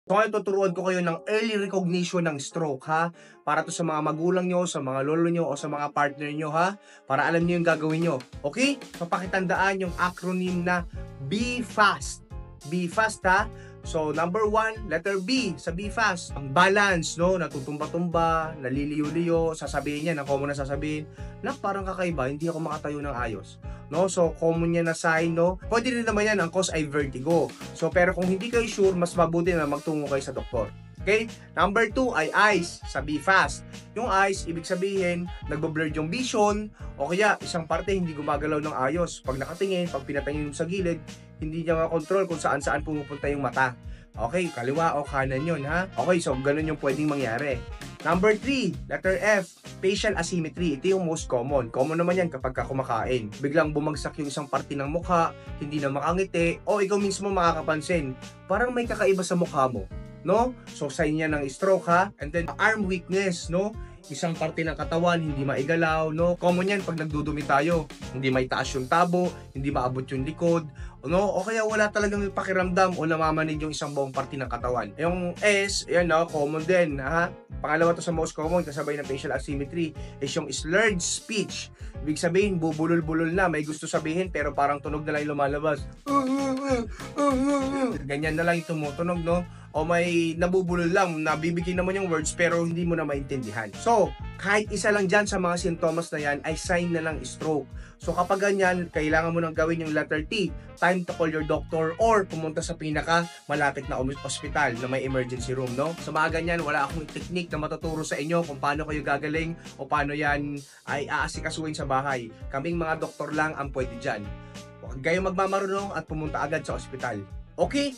So ngayon tuturuan ko kayo ng early recognition ng stroke ha. Para to sa mga magulang nyo, sa mga lolo nyo, o sa mga partner nyo ha. Para alam nyo yung gagawin nyo. Okay? So pakitandaan yung acronym na Be Fast. Be Fast ha. So number 1, letter B sa Be Fast. Ang balance, no? Natutumba-tumba, naliliyo-liyo, sasabihin niya, na common na sasabihin, na parang kakaiba, hindi ako makatayo ng ayos. No? So common yan na sign, no? Pwede rin naman yan, ang cause ay vertigo. So pero kung hindi kayo sure, mas mabuti na magtungo kayo sa doktor. Okay? Number 2 ay eyes sa Be Fast. Yung eyes, ibig sabihin, nagbo-blurred yung vision, o kaya isang parte hindi gumagalaw ng ayos. Pag nakatingin, pag pinatingin sa gilid, hindi niya makontrol kung saan-saan pumupunta yung mata. Okay, kaliwa o kanan yun ha. Okay, so ganun yung pwedeng mangyari. Number 3, letter F, facial asymmetry. Ito yung most common. Common naman yan kapag kumakain. Biglang bumagsak yung isang parte ng mukha, hindi na makangiti, o ikaw mismo makakapansin, parang may kakaiba sa mukha mo. No? So sign niya ng stroke ha. And then arm weakness, no? Isang parte ng katawan hindi maigalaw, no? Common yan pag nagdudumi tayo. Hindi maitaas yung tabo, hindi maabot yung likod, no? O kaya wala talagang pakiramdam o namamanig yung isang buong parte ng katawan. Yung S, yan no, common din, ha? Pangalawa to sa most common kasabay ng facial asymmetry is yung slurred speech. Ibig sabihin, bubulol-bulol na, may gusto sabihin pero parang tunog na lang yung lumalabas. Ganyan na lang yung tumutunog, no? O may nabubulol lang, nabibigay naman yung words pero hindi mo na maintindihan. So, kahit isa lang dyan sa mga sintomas na yan ay sign na ng stroke. So kapag ganyan, kailangan mo nang gawin yung letter T, time to call your doctor or pumunta sa pinaka malapit na ospital na may emergency room, no? Sa mga ganyan, wala akong technique na matuturo sa inyo kung paano kayo gagaling o paano yan ay aasikasuhin sa bahay. Kaming mga doktor lang ang pwede dyan. Huwag kayong magmamarunong at pumunta agad sa ospital. Okay?